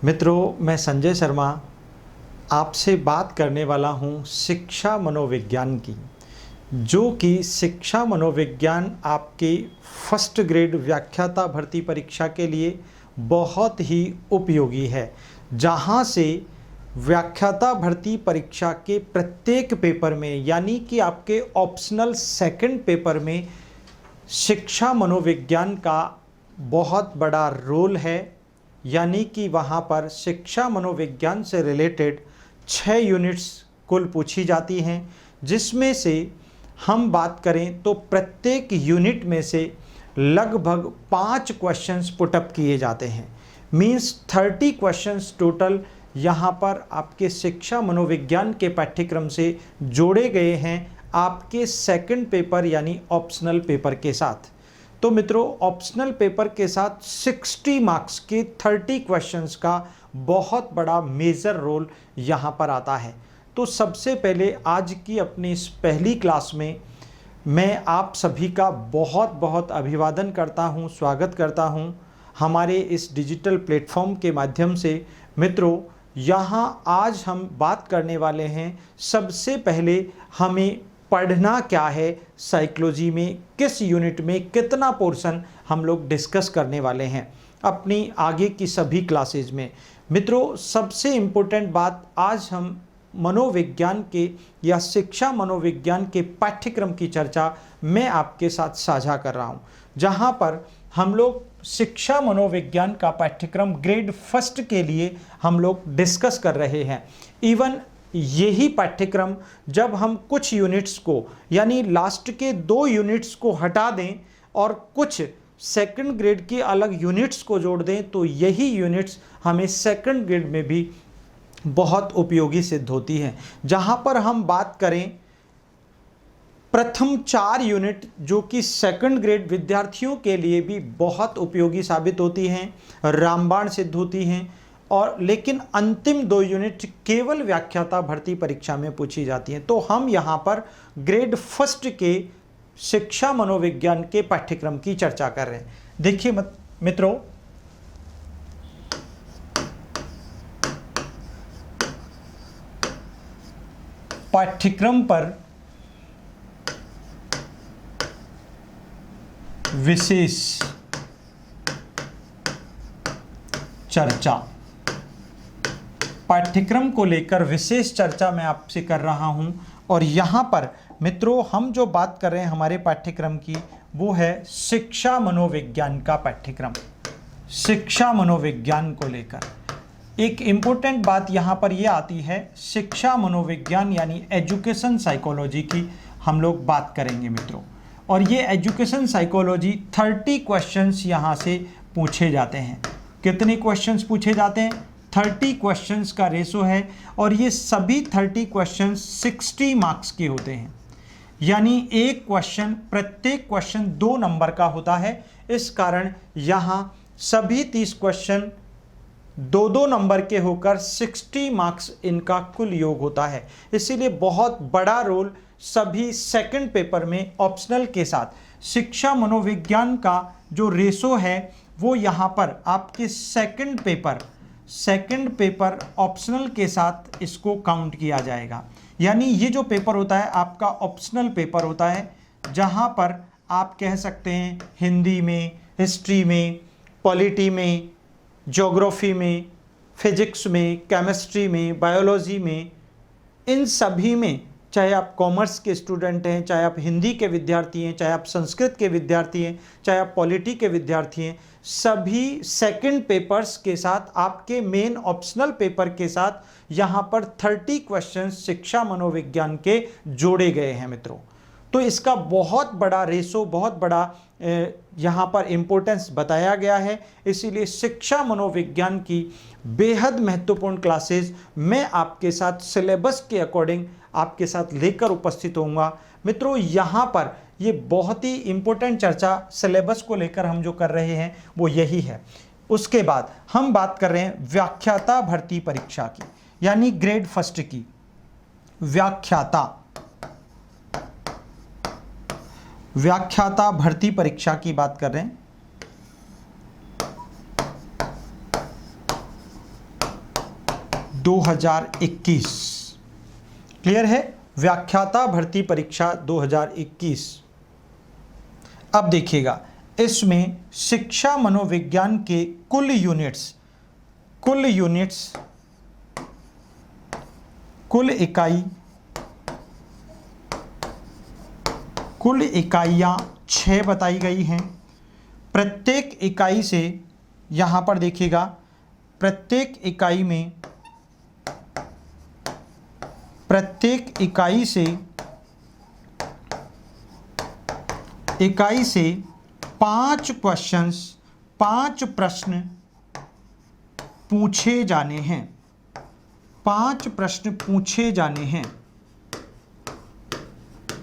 मित्रों, मैं संजय शर्मा आपसे बात करने वाला हूँ शिक्षा मनोविज्ञान की, जो कि शिक्षा मनोविज्ञान आपके फर्स्ट ग्रेड व्याख्याता भर्ती परीक्षा के लिए बहुत ही उपयोगी है, जहाँ से व्याख्याता भर्ती परीक्षा के प्रत्येक पेपर में यानी कि आपके ऑप्शनल सेकंड पेपर में शिक्षा मनोविज्ञान का बहुत बड़ा रोल है। यानी कि वहाँ पर शिक्षा मनोविज्ञान से रिलेटेड 6 यूनिट्स कुल पूछी जाती हैं, जिसमें से हम बात करें तो प्रत्येक यूनिट में से लगभग 5 क्वेश्चंस पुटअप किए जाते हैं। मीन्स 30 क्वेश्चंस टोटल यहाँ पर आपके शिक्षा मनोविज्ञान के पाठ्यक्रम से जोड़े गए हैं आपके सेकंड पेपर यानी ऑप्शनल पेपर के साथ। तो मित्रों, ऑप्शनल पेपर के साथ 60 मार्क्स के 30 क्वेश्चंस का बहुत बड़ा मेजर रोल यहाँ पर आता है। तो सबसे पहले आज की अपनी इस पहली क्लास में मैं आप सभी का बहुत बहुत अभिवादन करता हूँ, स्वागत करता हूँ हमारे इस डिजिटल प्लेटफॉर्म के माध्यम से। मित्रों, यहाँ आज हम बात करने वाले हैं, सबसे पहले हमें पढ़ना क्या है, साइकोलॉजी में किस यूनिट में कितना पोर्शन हम लोग डिस्कस करने वाले हैं अपनी आगे की सभी क्लासेज में। मित्रों, सबसे इम्पोर्टेंट बात, आज हम मनोविज्ञान के या शिक्षा मनोविज्ञान के पाठ्यक्रम की चर्चा मैं आपके साथ साझा कर रहा हूं, जहां पर हम लोग शिक्षा मनोविज्ञान का पाठ्यक्रम ग्रेड फर्स्ट के लिए हम लोग डिस्कस कर रहे हैं। इवन यही पाठ्यक्रम जब हम कुछ यूनिट्स को यानी लास्ट के 2 यूनिट्स को हटा दें और कुछ सेकंड ग्रेड की अलग यूनिट्स को जोड़ दें, तो यही यूनिट्स हमें सेकंड ग्रेड में भी बहुत उपयोगी सिद्ध होती हैं। जहां पर हम बात करें प्रथम 4 यूनिट जो कि सेकंड ग्रेड विद्यार्थियों के लिए भी बहुत उपयोगी साबित होती हैं, रामबाण सिद्ध होती हैं, और लेकिन अंतिम 2 यूनिट केवल व्याख्याता भर्ती परीक्षा में पूछी जाती हैं। तो हम यहाँ पर ग्रेड फर्स्ट के शिक्षा मनोविज्ञान के पाठ्यक्रम की चर्चा कर रहे हैं। देखिए मित्रों, पाठ्यक्रम पर विशेष चर्चा, पाठ्यक्रम को लेकर विशेष चर्चा मैं आपसे कर रहा हूं। और यहाँ पर मित्रों, हम जो बात कर रहे हैं हमारे पाठ्यक्रम की, वो है शिक्षा मनोविज्ञान का पाठ्यक्रम। शिक्षा मनोविज्ञान को लेकर एक इम्पोर्टेंट बात यहाँ पर ये आती है, शिक्षा मनोविज्ञान यानी एजुकेशन साइकोलॉजी की हम लोग बात करेंगे मित्रों। और ये एजुकेशन साइकोलॉजी 30 क्वेश्चंस यहाँ से पूछे जाते हैं। कितने क्वेश्चंस पूछे जाते हैं? 30 क्वेश्चंस का रेशो है, और ये सभी 30 क्वेश्चंस 60 मार्क्स के होते हैं। यानी एक क्वेश्चन, प्रत्येक क्वेश्चन 2 नंबर का होता है। इस कारण यहाँ सभी 30 क्वेश्चन 2-2 नंबर के होकर 60 मार्क्स इनका कुल योग होता है। इसीलिए बहुत बड़ा रोल सभी सेकंड पेपर में ऑप्शनल के साथ शिक्षा मनोविज्ञान का जो रेशो है वो यहाँ पर आपके सेकंड पेपर ऑप्शनल के साथ इसको काउंट किया जाएगा। यानी ये जो पेपर होता है आपका ऑप्शनल पेपर होता है, जहाँ पर आप कह सकते हैं हिंदी में, हिस्ट्री में, पॉलिटी में, ज्योग्राफी में, फिजिक्स में, केमिस्ट्री में, बायोलॉजी में, इन सभी में, चाहे आप कॉमर्स के स्टूडेंट हैं, चाहे आप हिंदी के विद्यार्थी हैं, चाहे आप संस्कृत के विद्यार्थी हैं, चाहे आप पॉलिटी के विद्यार्थी हैं, सभी सेकंड पेपर्स के साथ आपके मेन ऑप्शनल पेपर के साथ यहाँ पर 30 क्वेश्चंस शिक्षा मनोविज्ञान के जोड़े गए हैं मित्रों। तो इसका बहुत बड़ा रेशो, बहुत बड़ा यहाँ पर इम्पोर्टेंस बताया गया है। इसीलिए शिक्षा मनोविज्ञान की बेहद महत्वपूर्ण क्लासेस मैं आपके साथ सिलेबस के अकॉर्डिंग आपके साथ लेकर उपस्थित होऊंगा। मित्रों, यहाँ पर ये बहुत ही इम्पोर्टेंट चर्चा सिलेबस को लेकर हम जो कर रहे हैं वो यही है। उसके बाद हम बात कर रहे हैं व्याख्याता भर्ती परीक्षा की, यानी ग्रेड फर्स्ट की व्याख्याता भर्ती परीक्षा की बात कर रहे हैं। 2021। क्लियर है? व्याख्याता भर्ती परीक्षा 2021। अब देखिएगा, इसमें शिक्षा मनोविज्ञान के कुल यूनिट्स, कुल इकाइयाँ 6 बताई गई हैं। प्रत्येक इकाई से यहाँ पर देखिएगा, प्रत्येक इकाई से 5 क्वेश्चंस, 5 प्रश्न पूछे जाने हैं। 5 प्रश्न पूछे जाने हैं।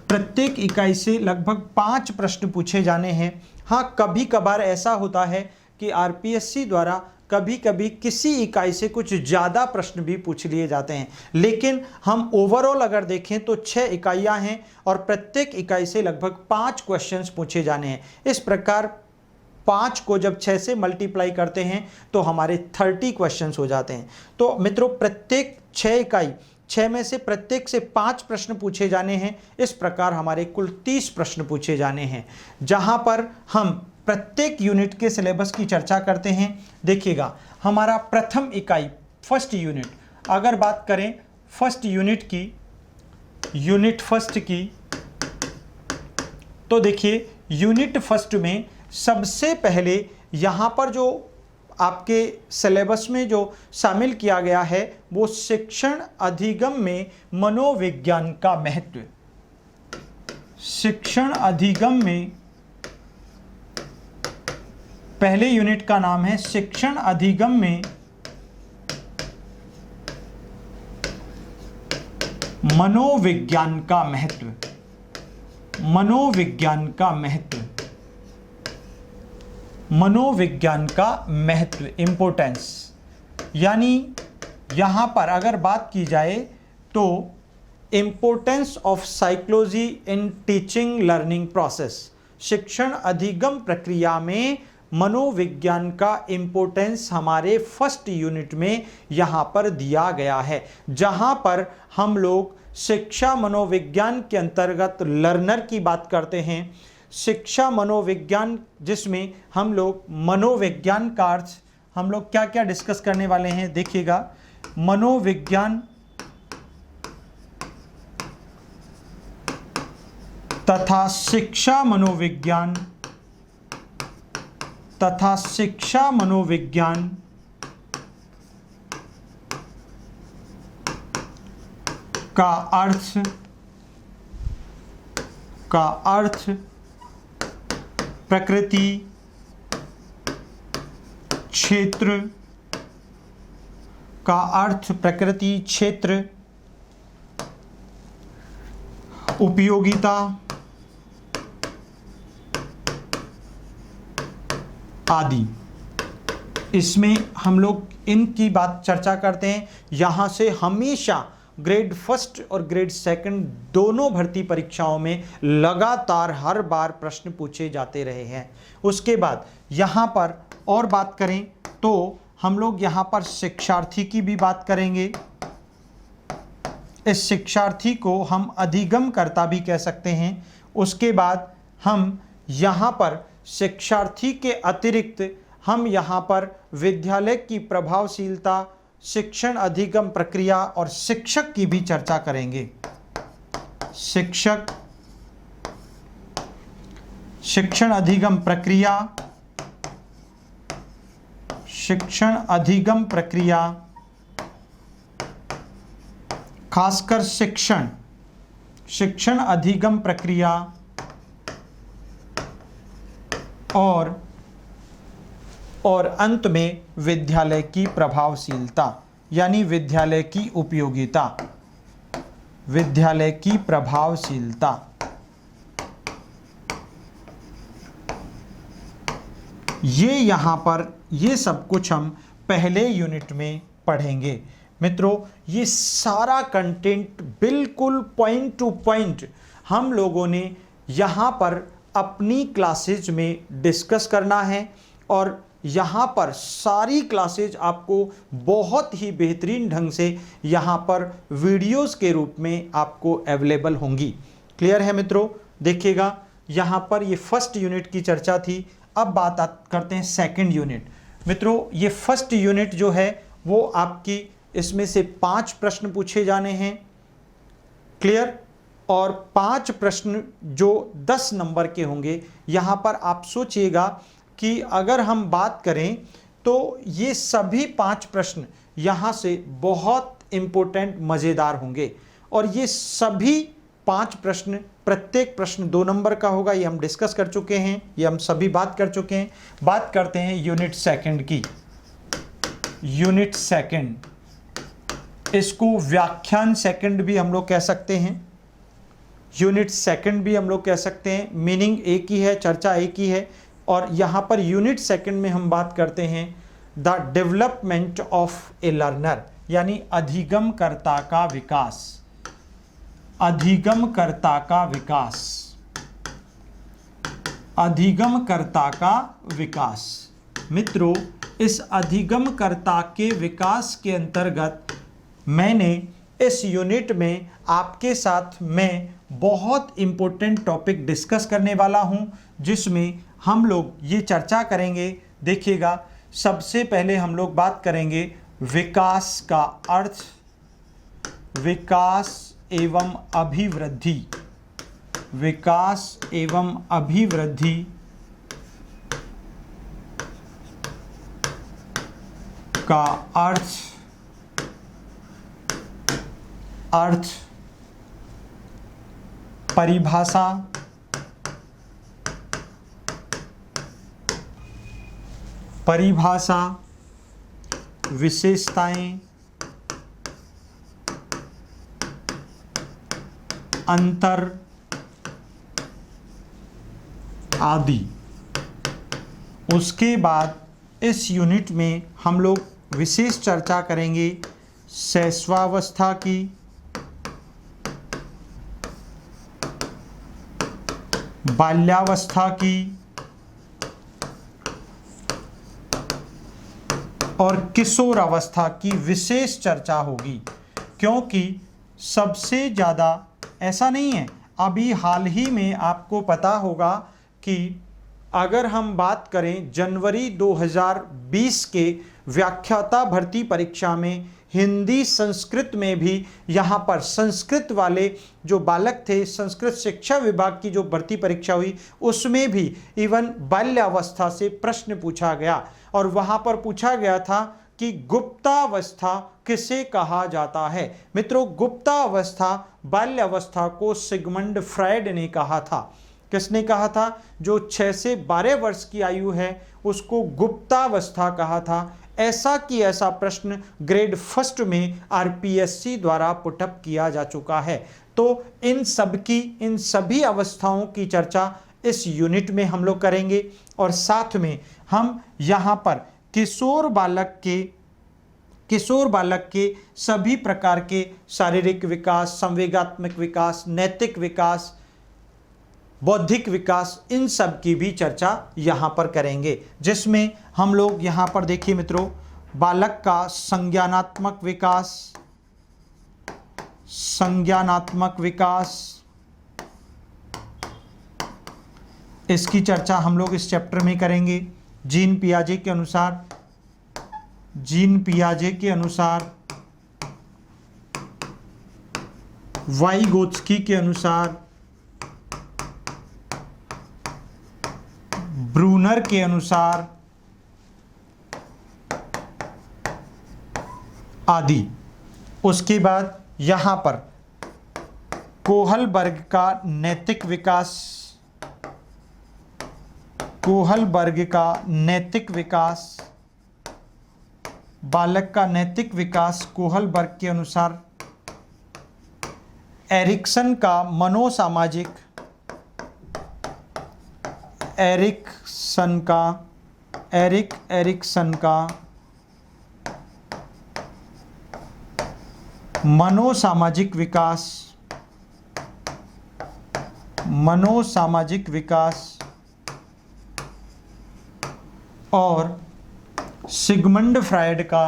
प्रत्येक इकाई से लगभग 5 प्रश्न पूछे जाने हैं। हाँ, कभी कभार ऐसा होता है कि आरपीएससी द्वारा कभी कभी किसी इकाई से कुछ ज़्यादा प्रश्न भी पूछ लिए जाते हैं, लेकिन हम ओवरऑल अगर देखें तो 6 इकाइयाँ हैं और प्रत्येक इकाई से लगभग 5 क्वेश्चंस पूछे जाने हैं। इस प्रकार 5 को जब 6 से मल्टीप्लाई करते हैं तो हमारे 30 क्वेश्चंस हो जाते हैं। तो मित्रों, प्रत्येक 6 में से प्रत्येक से 5 प्रश्न पूछे जाने हैं। इस प्रकार हमारे कुल 30 प्रश्न पूछे जाने हैं, जहां पर हम प्रत्येक यूनिट के सिलेबस की चर्चा करते हैं। देखिएगा, हमारा प्रथम इकाई फर्स्ट यूनिट, अगर बात करें फर्स्ट यूनिट की, यूनिट फर्स्ट की, तो देखिए यूनिट फर्स्ट में सबसे पहले यहाँ पर जो आपके सिलेबस में जो शामिल किया गया है वो शिक्षण अधिगम में मनोविज्ञान का महत्व। शिक्षण अधिगम में पहले यूनिट का नाम है शिक्षण अधिगम में मनोविज्ञान का महत्व। मनोविज्ञान का महत्व, मनोविज्ञान का महत्व, इंपोर्टेंस। यानी यहां पर अगर बात की जाए तो importance of psychology in teaching learning process, शिक्षण अधिगम प्रक्रिया में मनोविज्ञान का इंपोर्टेंस हमारे फर्स्ट यूनिट में यहां पर दिया गया है, जहां पर हम लोग शिक्षा मनोविज्ञान के अंतर्गत लर्नर की बात करते हैं। शिक्षा मनोविज्ञान, जिसमें हम लोग मनोविज्ञान का अर्थ हम लोग क्या क्या डिस्कस करने वाले हैं, देखिएगा। मनोविज्ञान तथा शिक्षा मनोविज्ञान का अर्थ प्रकृति क्षेत्र का अर्थ, प्रकृति क्षेत्र, उपयोगिता आदि, इसमें हम लोग इनकी बात चर्चा करते हैं। यहाँ से हमेशा ग्रेड फर्स्ट और ग्रेड सेकंड दोनों भर्ती परीक्षाओं में लगातार हर बार प्रश्न पूछे जाते रहे हैं। उसके बाद यहाँ पर और बात करें तो हम लोग यहाँ पर शिक्षार्थी की भी बात करेंगे। इस शिक्षार्थी को हम अधिगमकर्ता भी कह सकते हैं। उसके बाद हम यहाँ पर शिक्षार्थी के अतिरिक्त हम यहाँ पर विद्यालय की प्रभावशीलता, शिक्षण अधिगम प्रक्रिया और शिक्षक की भी चर्चा करेंगे। शिक्षक, शिक्षण अधिगम प्रक्रिया, शिक्षण अधिगम प्रक्रिया, खासकर शिक्षण अधिगम प्रक्रिया और अंत में विद्यालय की प्रभावशीलता, यानी विद्यालय की उपयोगिता, विद्यालय की प्रभावशीलता। ये यहाँ पर ये सब कुछ हम पहले यूनिट में पढ़ेंगे। मित्रों, ये सारा कंटेंट बिल्कुल पॉइंट टू पॉइंट हम लोगों ने यहाँ पर अपनी क्लासेज में डिस्कस करना है और यहाँ पर सारी क्लासेज आपको बहुत ही बेहतरीन ढंग से यहाँ पर वीडियोस के रूप में आपको अवेलेबल होंगी। क्लियर है मित्रों? देखिएगा यहाँ पर ये फर्स्ट यूनिट की चर्चा थी। अब बात करते हैं सेकंड यूनिट। मित्रों ये फर्स्ट यूनिट जो है वो आपकी, इसमें से 5 प्रश्न पूछे जाने हैं। क्लियर? और 5 प्रश्न जो 10 नंबर के होंगे। यहाँ पर आप सोचिएगा कि अगर हम बात करें तो ये सभी 5 प्रश्न यहाँ से बहुत इम्पोर्टेंट मज़ेदार होंगे। और ये सभी 5 प्रश्न, प्रत्येक प्रश्न 2 नंबर का होगा। ये हम डिस्कस कर चुके हैं, ये हम सभी बात कर चुके हैं। बात करते हैं यूनिट सेकंड की। यूनिट सेकंड, इसको व्याख्यान सेकंड भी हम लोग कह सकते हैं, यूनिट सेकंड भी हम लोग कह सकते हैं। मीनिंग एक ही है, चर्चा एक ही है। और यहाँ पर यूनिट सेकंड में हम बात करते हैं the development of A learner, यानी अधिगमकर्ता का विकास। अधिगमकर्ता का विकास, अधिगमकर्ता का विकास। मित्रों इस अधिगमकर्ता के विकास के अंतर्गत मैंने इस यूनिट में आपके साथ मैं बहुत इम्पोर्टेंट टॉपिक डिस्कस करने वाला हूं, जिसमें हम लोग ये चर्चा करेंगे। देखिएगा, सबसे पहले हम लोग बात करेंगे विकास का अर्थ, विकास एवं अभिवृद्धि। विकास एवं अभिवृद्धि का अर्थ, परिभाषा, विशेषताएं, अंतर आदि। उसके बाद इस यूनिट में हम लोग विशेष चर्चा करेंगे शैशवावस्था की, बाल्यावस्था की और किशोर अवस्था की विशेष चर्चा होगी। क्योंकि सबसे ज़्यादा, ऐसा नहीं है, अभी हाल ही में आपको पता होगा कि अगर हम बात करें जनवरी 2020 के व्याख्याता भर्ती परीक्षा में हिंदी संस्कृत में भी यहाँ पर संस्कृत वाले जो बालक थे, संस्कृत शिक्षा विभाग की जो भर्ती परीक्षा हुई उसमें भी इवन बाल्यावस्था से प्रश्न पूछा गया। और वहाँ पर पूछा गया था कि गुप्तावस्था किसे कहा जाता है। मित्रों गुप्तावस्था, बाल्यावस्था को सिगमंड फ्रायड ने कहा था। किसने कहा था? जो 6 से 12 वर्ष की आयु है उसको गुप्तावस्था कहा था। ऐसा कि ऐसा प्रश्न ग्रेड फर्स्ट में आरपीएससी द्वारा पुटअप किया जा चुका है। तो इन सभी अवस्थाओं की चर्चा इस यूनिट में हम लोग करेंगे। और साथ में हम यहाँ पर किशोर बालक के सभी प्रकार के शारीरिक विकास, संवेगात्मक विकास, नैतिक विकास, बौद्धिक विकास, इन सब की भी चर्चा यहाँ पर करेंगे। जिसमें हम लोग यहाँ पर देखिए मित्रों, बालक का संज्ञानात्मक विकास, इसकी चर्चा हम लोग इस चैप्टर में करेंगे। जीन पियाजे के अनुसार, वाइगोत्स्की के अनुसार, ब्रूनर के अनुसार आदि। उसके बाद यहाँ पर कोहलबर्ग का नैतिक विकास, बालक का नैतिक विकास कोहलबर्ग के अनुसार, एरिक्सन का मनोसामाजिक विकास और सिगमंड फ्रायड का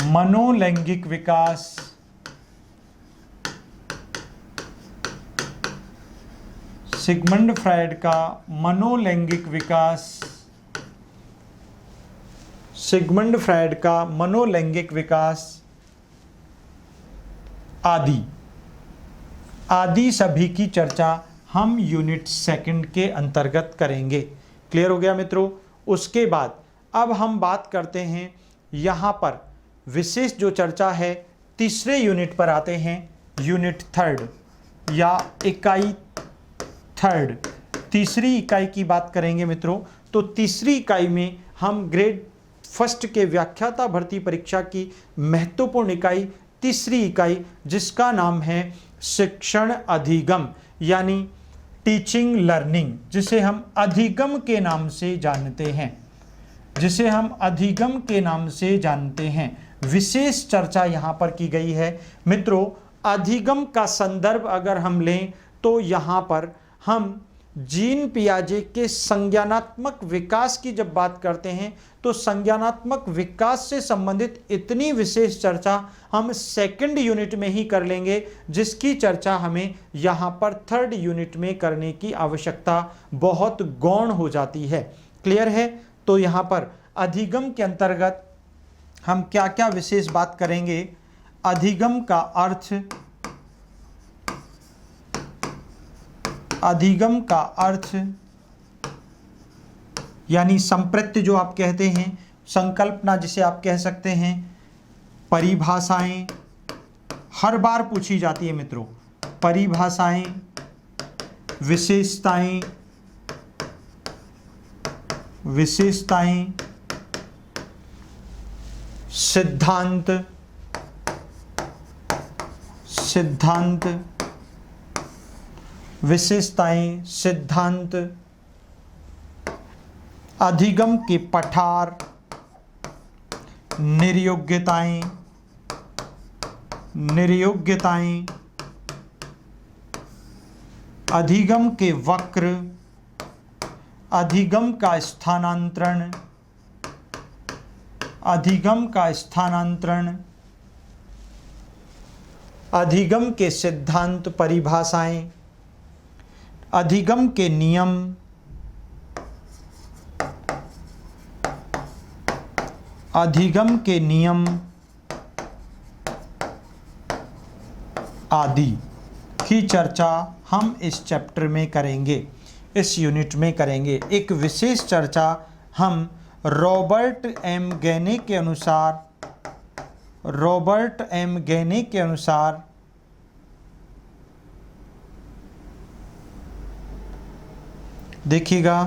मनोलैंगिक विकास, सिगमंड फ्रायड का मनोलैंगिक विकास, सिगमंड फ्रायड का मनोलैंगिक विकास आदि सभी की चर्चा हम यूनिट सेकंड के अंतर्गत करेंगे। क्लियर हो गया मित्रों। उसके बाद अब हम बात करते हैं, यहाँ पर विशेष जो चर्चा है तीसरे यूनिट पर आते हैं, यूनिट थर्ड या इकाई थर्ड, तीसरी इकाई की बात करेंगे मित्रों। तो तीसरी इकाई में हम ग्रेड फर्स्ट के व्याख्याता भर्ती परीक्षा की महत्वपूर्ण इकाई, तीसरी इकाई, जिसका नाम है शिक्षण अधिगम यानी टीचिंग लर्निंग, जिसे हम अधिगम के नाम से जानते हैं, विशेष चर्चा यहां पर की गई है मित्रों। अधिगम का संदर्भ अगर हम लें तो यहां पर हम जीन पियाजे के संज्ञानात्मक विकास की जब बात करते हैं तो संज्ञानात्मक विकास से संबंधित इतनी विशेष चर्चा हम सेकंड यूनिट में ही कर लेंगे, जिसकी चर्चा हमें यहाँ पर थर्ड यूनिट में करने की आवश्यकता बहुत गौण हो जाती है। क्लियर है। तो यहाँ पर अधिगम के अंतर्गत हम क्या क्या विशेष बात करेंगे। अधिगम का अर्थ यानी संप्रत्य जो आप कहते हैं, संकल्पना जिसे आप कह सकते हैं, परिभाषाएं हर बार पूछी जाती है मित्रों, परिभाषाएं, विशेषताएं, सिद्धांत, विशेषताएं, सिद्धांत, अधिगम के पठार, निर्योग्यताएं, अधिगम के वक्र, अधिगम का स्थानांतरण, अधिगम के सिद्धांत परिभाषाएं, अधिगम के नियम, आदि की चर्चा हम इस चैप्टर में करेंगे, इस यूनिट में करेंगे। एक विशेष चर्चा हम रॉबर्ट एम गैने के अनुसार देखिएगा,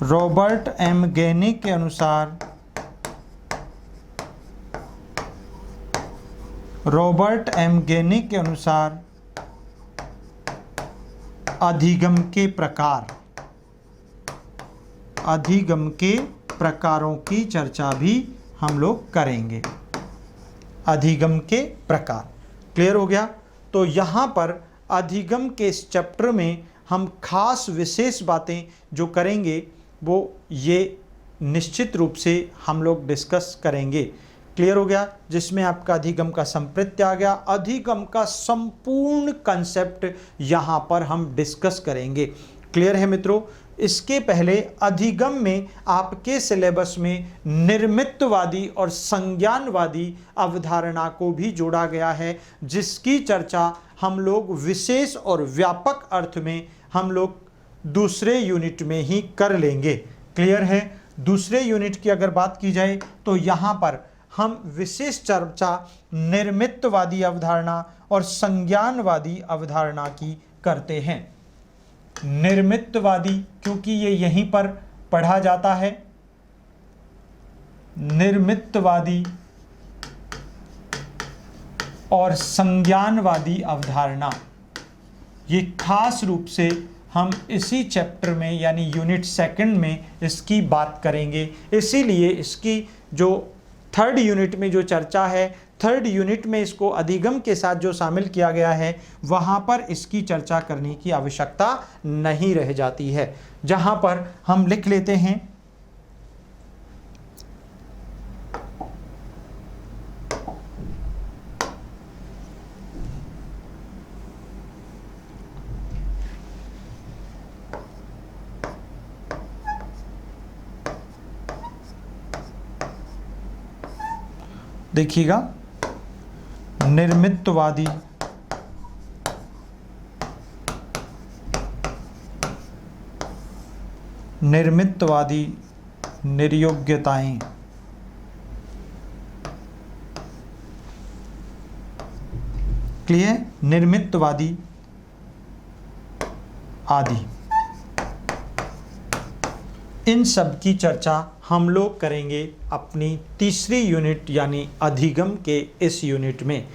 रॉबर्ट एम गैने के अनुसार अधिगम के प्रकारों की चर्चा भी हम लोग करेंगे। अधिगम के प्रकार। क्लियर हो गया। तो यहाँ पर अधिगम के इस चैप्टर में हम खास विशेष बातें जो करेंगे वो ये निश्चित रूप से हम लोग डिस्कस करेंगे। क्लियर हो गया। जिसमें आपका अधिगम का संप्रत्य आ गया, अधिगम का संपूर्ण कंसेप्ट यहाँ पर हम डिस्कस करेंगे। क्लियर है मित्रों। इसके पहले अधिगम में आपके सिलेबस में निर्मितवादी और संज्ञानवादी अवधारणा को भी जोड़ा गया है, जिसकी चर्चा हम लोग विशेष और व्यापक अर्थ में हम लोग दूसरे यूनिट में ही कर लेंगे। क्लियर है। दूसरे यूनिट की अगर बात की जाए तो यहाँ पर हम विशेष चर्चा निर्मितवादी अवधारणा और संज्ञानवादी अवधारणा की करते हैं। निर्मितवादी क्योंकि ये यहीं पर पढ़ा जाता है, निर्मितवादी और संज्ञानवादी अवधारणा, ये खास रूप से हम इसी चैप्टर में यानी यूनिट सेकंड में इसकी बात करेंगे। इसीलिए इसकी जो थर्ड यूनिट में जो चर्चा है थर्ड यूनिट में इसको अधिगम के साथ जो शामिल किया गया है वहाँ पर इसकी चर्चा करने की आवश्यकता नहीं रह जाती है। जहाँ पर हम लिख लेते हैं देखिएगा, निर्मितवादी निर्योग्यताएं, क्लियर, निर्मितवादी आदि, इन सब की चर्चा हम लोग करेंगे अपनी तीसरी यूनिट यानी अधिगम के इस यूनिट में,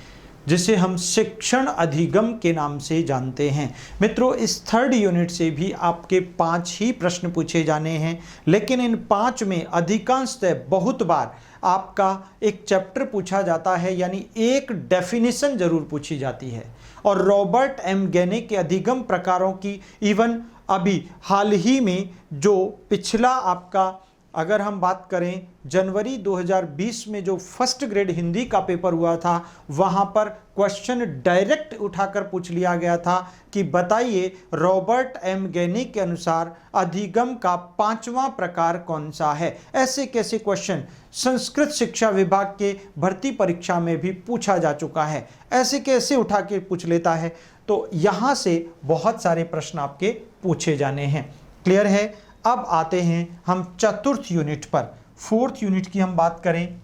जिसे हम शिक्षण अधिगम के नाम से जानते हैं। मित्रों, इस थर्ड यूनिट से भी आपके 5 ही प्रश्न पूछे जाने हैं, लेकिन इन 5 में अधिकांशतः बहुत बार आपका एक चैप्टर पूछा जाता है, यानी एक डेफिनेशन जरूर पूछी जाती है। और रॉबर्ट एम गेने के अधिगम प्रकारों की इवन अभी हाल ही में जो पिछला आपका अगर हम बात करें जनवरी 2020 में जो फर्स्ट ग्रेड हिंदी का पेपर हुआ था, वहां पर क्वेश्चन डायरेक्ट उठाकर पूछ लिया गया था कि बताइए रॉबर्ट एम गेनी के अनुसार अधिगम का 5वां प्रकार कौन सा है। ऐसे कैसे क्वेश्चन संस्कृत शिक्षा विभाग के भर्ती परीक्षा में भी पूछा जा चुका है, ऐसे कैसे उठा के पूछ लेता है। तो यहां से बहुत सारे प्रश्न आपके पूछे जाने हैं। क्लियर है। अब आते हैं हम चतुर्थ यूनिट पर। फोर्थ यूनिट की हम बात करें,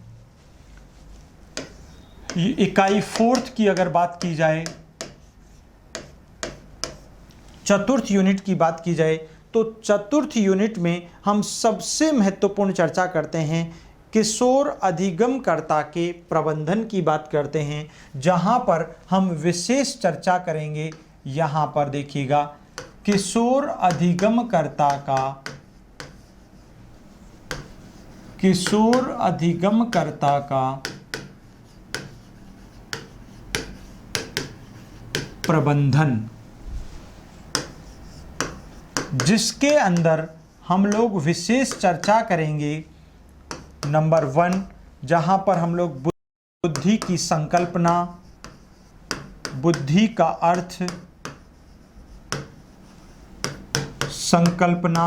इकाई फोर्थ की अगर बात की जाए, चतुर्थ यूनिट की बात की जाए, तो चतुर्थ यूनिट में हम सबसे महत्वपूर्ण चर्चा करते हैं किशोर अधिगमकर्ता के प्रबंधन की बात करते हैं, जहां पर हम विशेष चर्चा करेंगे। यहां पर देखिएगा, किशोर अधिगमकर्ता का प्रबंधन, जिसके अंदर हम लोग विशेष चर्चा करेंगे नंबर 1, जहां पर हम लोग बुद्धि की संकल्पना, बुद्धि का अर्थ, संकल्पना,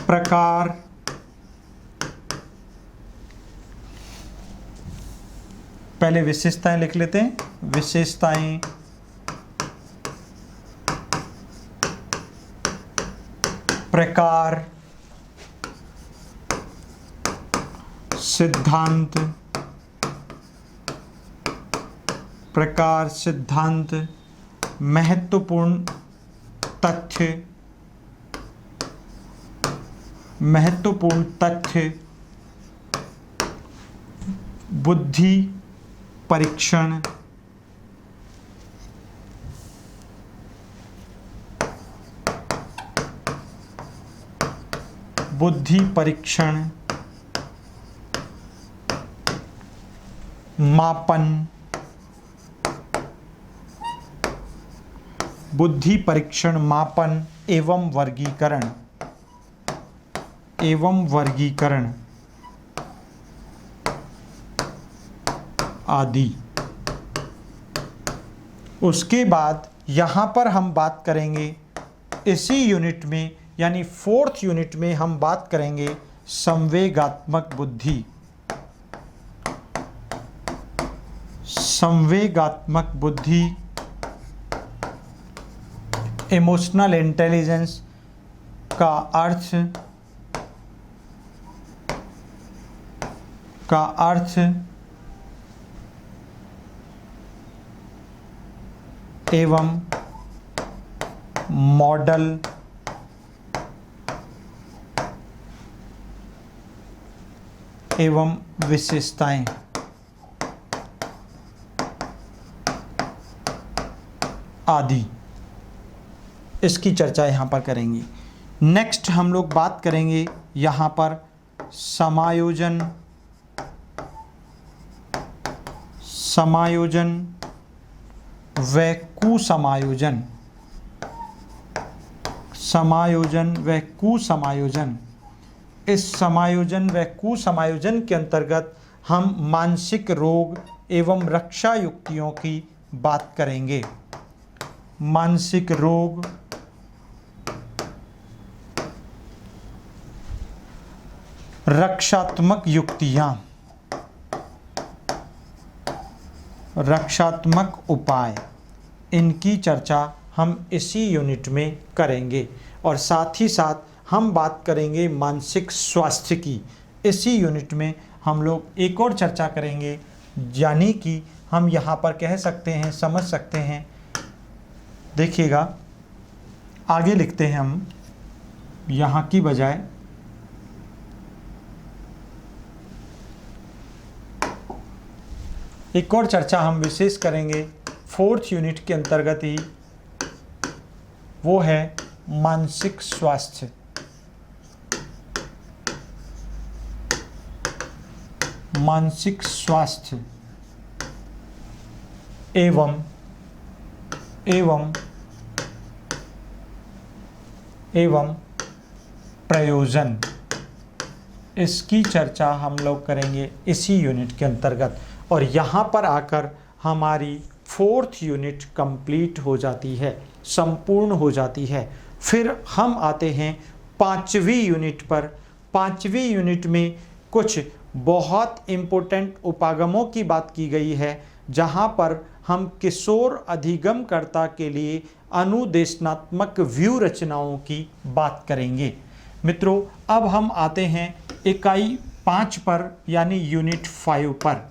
प्रकार, पहले विशेषताएं लिख लेते हैं। विशेषताएं, प्रकार, सिद्धांत, प्रकार, सिद्धांत, महत्वपूर्ण तथ्य, महत्वपूर्ण तथ्य, बुद्धि परीक्षण, बुद्धि परीक्षण, मापन, बुद्धि परीक्षण, मापन एवं वर्गीकरण आदि। उसके बाद यहाँ पर हम बात करेंगे इसी यूनिट में, यानी फोर्थ यूनिट में हम बात करेंगे संवेगात्मक बुद्धि, संवेगात्मक बुद्धि, इमोशनल इंटेलिजेंस का अर्थ एवं मॉडल एवं विशेषताएं। आदि, इसकी चर्चा यहाँ पर करेंगे। नेक्स्ट हम लोग बात करेंगे यहाँ पर समायोजन, समायोजन व कुसमायोजन, समायोजन व कुसमायोजन। इस समायोजन व कुसमायोजन के अंतर्गत हम मानसिक रोग एवं रक्षा युक्तियों की बात करेंगे। मानसिक रोग, रक्षात्मक युक्तियां, रक्षात्मक उपाय, इनकी चर्चा हम इसी यूनिट में करेंगे। और साथ ही साथ हम बात करेंगे मानसिक स्वास्थ्य की। इसी यूनिट में हम लोग एक और चर्चा करेंगे, यानी कि हम यहाँ पर कह सकते हैं, समझ सकते हैं, देखिएगा आगे लिखते हैं हम यहाँ की बजाय एक और चर्चा हम विशेष करेंगे 4th यूनिट के अंतर्गत ही, वो है मानसिक स्वास्थ्य। मानसिक स्वास्थ्य एवं प्रयोजन, इसकी चर्चा हम लोग करेंगे इसी यूनिट के अंतर्गत। और यहाँ पर आकर हमारी 4th यूनिट कंप्लीट हो जाती है, संपूर्ण हो जाती है। फिर हम आते हैं 5वीं यूनिट पर। 5वीं यूनिट में कुछ बहुत इम्पोर्टेंट उपागमों की बात की गई है, जहाँ पर हम किशोर अधिगमकर्ता के लिए अनुदेशनात्मक व्यू रचनाओं की बात करेंगे। मित्रों, अब हम आते हैं इकाई 5 पर, यानी यूनिट 5 पर।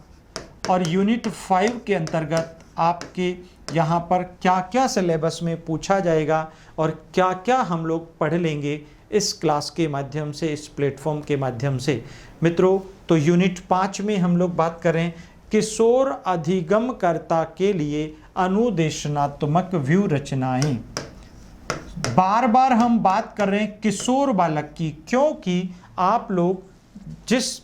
और यूनिट 5 के अंतर्गत आपके यहाँ पर क्या क्या सिलेबस में पूछा जाएगा और क्या क्या हम लोग पढ़ लेंगे इस क्लास के माध्यम से, इस प्लेटफॉर्म के माध्यम से। मित्रों, तो यूनिट 5 में हम लोग बात करें किशोर अधिगमकर्ता के लिए अनुदेशनात्मक व्यू रचनाएं। बार बार हम बात कर रहे हैं किशोर बालक की, क्योंकि आप लोग जिस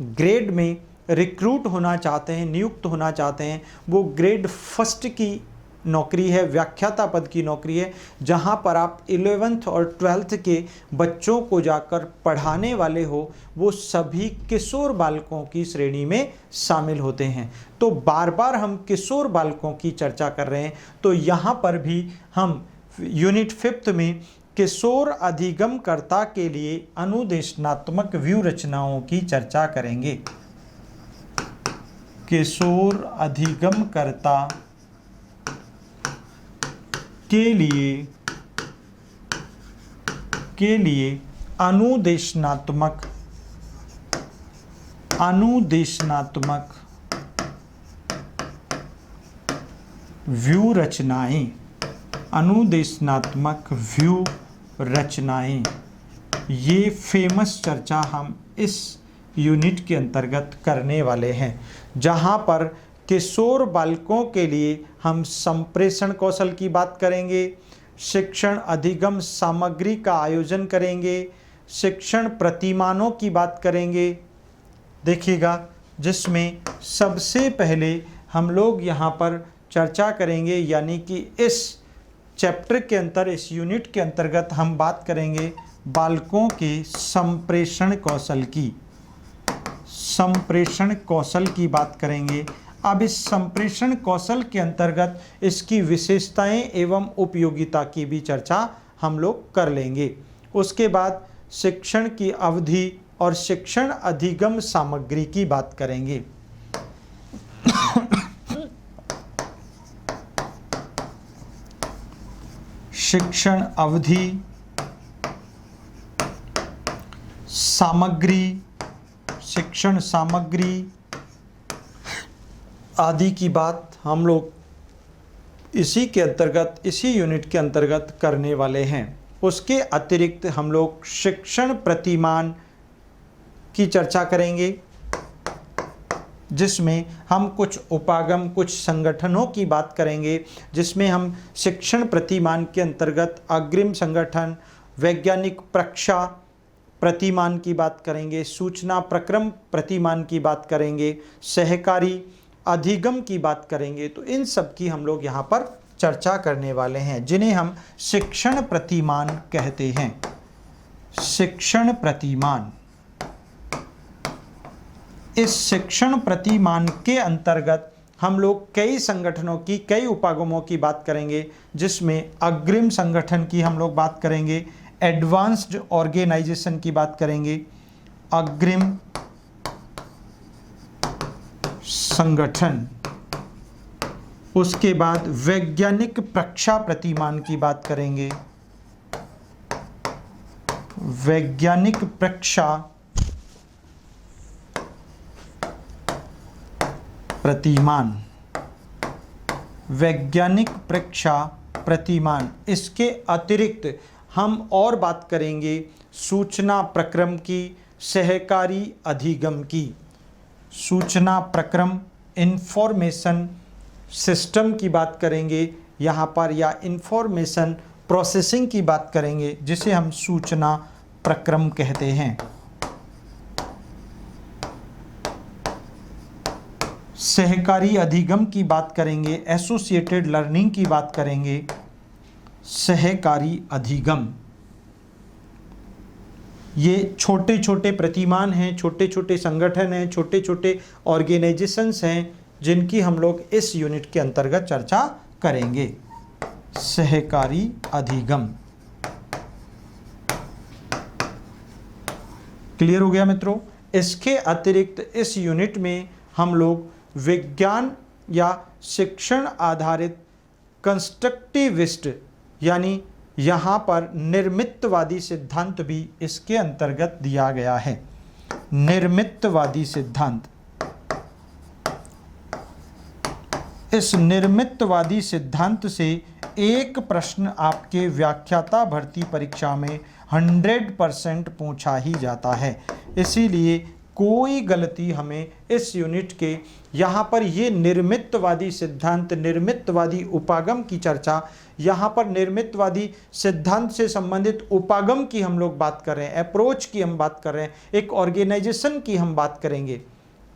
ग्रेड में रिक्रूट होना चाहते हैं, नियुक्त होना चाहते हैं, वो ग्रेड 1 की नौकरी है, व्याख्याता पद की नौकरी है, जहां पर आप 11th और 12th के बच्चों को जाकर पढ़ाने वाले हो। वो सभी किशोर बालकों की श्रेणी में शामिल होते हैं। तो बार बार हम किशोर बालकों की चर्चा कर रहे हैं, तो यहाँ पर भी हम यूनिट 5 में किशोर अधिगमकर्ता के लिए अनुदेशनात्मक व्यू रचनाओं की चर्चा करेंगे। किशोर अधिगमकर्ता के लिए अनुदेशनात्मक व्यू रचनाएं, अनुदेशनात्मक व्यू रचनाएं, ये फेमस चर्चा हम इस यूनिट के अंतर्गत करने वाले हैं, जहां पर किशोर बालकों के लिए हम संप्रेषण कौशल की बात करेंगे, शिक्षण अधिगम सामग्री का आयोजन करेंगे, शिक्षण प्रतिमानों की बात करेंगे। देखिएगा, जिसमें सबसे पहले हम लोग यहाँ पर चर्चा करेंगे, यानी कि इस चैप्टर के अंतर, इस यूनिट के अंतर्गत हम बात करेंगे बालकों के संप्रेषण कौशल की। संप्रेषण कौशल की बात करेंगे। अब इस संप्रेषण कौशल के अंतर्गत इसकी विशेषताएं एवं उपयोगिता की भी चर्चा हम लोग कर लेंगे। उसके बाद शिक्षण की अवधि और शिक्षण अधिगम सामग्री की बात करेंगे। शिक्षण अवधि, सामग्री, शिक्षण सामग्री आदि की बात हम लोग इसी के अंतर्गत, इसी यूनिट के अंतर्गत करने वाले हैं। उसके अतिरिक्त हम लोग शिक्षण प्रतिमान की चर्चा करेंगे, जिसमें हम कुछ उपागम, कुछ संगठनों की बात करेंगे, जिसमें हम शिक्षण प्रतिमान के अंतर्गत अग्रिम संगठन, वैज्ञानिक प्रक्षा, प्रतिमान की बात करेंगे, सूचना प्रक्रम प्रतिमान की बात करेंगे, सहकारी अधिगम की बात करेंगे। तो इन सब की हम लोग यहाँ पर चर्चा करने वाले हैं, जिन्हें हम शिक्षण प्रतिमान कहते हैं। शिक्षण प्रतिमान। इस शिक्षण प्रतिमान के अंतर्गत हम लोग कई संगठनों की, कई उपागमों की बात करेंगे, जिसमें अग्रिम संगठन की हम लोग बात करेंगे, एडवांस्ड ऑर्गेनाइजेशन की बात करेंगे, अग्रिम संगठन, उसके बाद वैज्ञानिक प्रक्षा प्रतिमान की बात करेंगे, वैज्ञानिक प्रक्षा प्रतिमान, वैज्ञानिक प्रक्षा प्रतिमान। इसके अतिरिक्त हम और बात करेंगे सूचना प्रक्रम की, सहकारी अधिगम की। सूचना प्रक्रम, इंफॉर्मेशन सिस्टम की बात करेंगे यहाँ पर, या इंफॉर्मेशन प्रोसेसिंग की बात करेंगे, जिसे हम सूचना प्रक्रम कहते हैं। सहकारी अधिगम की बात करेंगे, एसोसिएटेड लर्निंग की बात करेंगे, सहकारी अधिगम। ये छोटे छोटे प्रतिमान हैं, छोटे छोटे संगठन हैं, छोटे छोटे ऑर्गेनाइजेशंस हैं, जिनकी हम लोग इस यूनिट के अंतर्गत चर्चा करेंगे। सहकारी अधिगम। क्लियर हो गया मित्रों? इसके अतिरिक्त इस यूनिट में हम लोग विज्ञान या शिक्षण आधारित कंस्ट्रक्टिविस्ट, यानी यहाँ पर निर्मितवादी सिद्धांत भी इसके अंतर्गत दिया गया है। निर्मितवादी सिद्धांत। इस निर्मितवादी सिद्धांत से एक प्रश्न आपके व्याख्याता भर्ती परीक्षा में 100% पूछा ही जाता है। इसीलिए कोई गलती हमें इस यूनिट के यहाँ पर ये निर्मितवादी सिद्धांत, निर्मितवादी उपागम की चर्चा, यहाँ पर निर्मितवादी सिद्धांत से संबंधित उपागम की हम लोग बात कर रहे हैं, अप्रोच की हम बात कर रहे हैं, एक ऑर्गेनाइजेशन की हम बात करेंगे।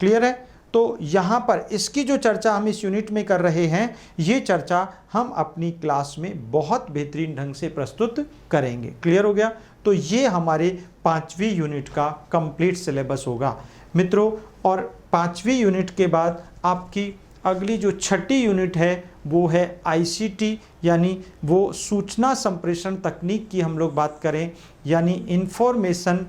क्लियर है? तो यहाँ पर इसकी जो चर्चा हम इस यूनिट में कर रहे हैं, ये चर्चा हम अपनी क्लास में बहुत बेहतरीन ढंग से प्रस्तुत करेंगे। क्लियर हो गया? तो ये हमारे 5वीं यूनिट का कंप्लीट सिलेबस होगा मित्रों। और 5वीं यूनिट के बाद आपकी अगली जो 6ठी यूनिट है वो है आईसीटी, यानी वो सूचना संप्रेषण तकनीक की हम लोग बात करें, यानी इंफॉर्मेशन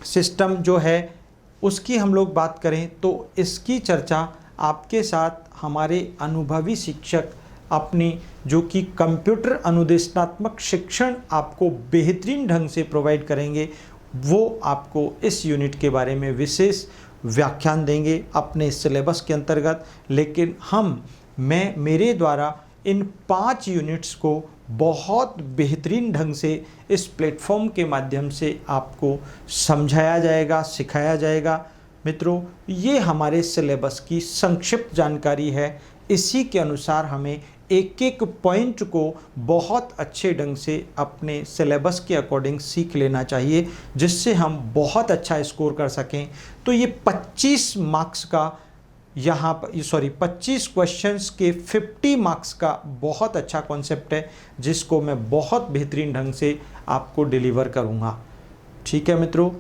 सिस्टम जो है उसकी हम लोग बात करें। तो इसकी चर्चा आपके साथ हमारे अनुभवी शिक्षक अपनी जो कि कंप्यूटर अनुदेशनात्मक शिक्षण आपको बेहतरीन ढंग से प्रोवाइड करेंगे, वो आपको इस यूनिट के बारे में विशेष व्याख्यान देंगे अपने सिलेबस के अंतर्गत। लेकिन मैं मेरे द्वारा इन 5 यूनिट्स को बहुत बेहतरीन ढंग से इस प्लेटफॉर्म के माध्यम से आपको समझाया जाएगा, सिखाया जाएगा। मित्रों, ये हमारे सिलेबस की संक्षिप्त जानकारी है। इसी के अनुसार हमें एक एक पॉइंट को बहुत अच्छे ढंग से अपने सिलेबस के अकॉर्डिंग सीख लेना चाहिए, जिससे हम बहुत अच्छा स्कोर कर सकें। तो ये 25 मार्क्स का यहाँ पर 25 क्वेश्चंस के 50 मार्क्स का बहुत अच्छा कॉन्सेप्ट है, जिसको मैं बहुत बेहतरीन ढंग से आपको डिलीवर करूँगा। ठीक है मित्रों?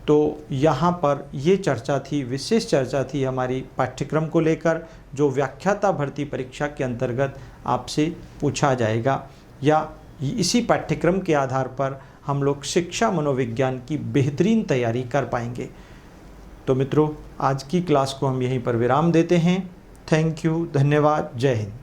तो यहाँ पर ये चर्चा थी, विशेष चर्चा थी हमारी पाठ्यक्रम को लेकर, जो व्याख्याता भर्ती परीक्षा के अंतर्गत आपसे पूछा जाएगा, या इसी पाठ्यक्रम के आधार पर हम लोग शिक्षा मनोविज्ञान की बेहतरीन तैयारी कर पाएंगे। तो मित्रों, आज की क्लास को हम यहीं पर विराम देते हैं। थैंक यू, धन्यवाद, जय हिंद।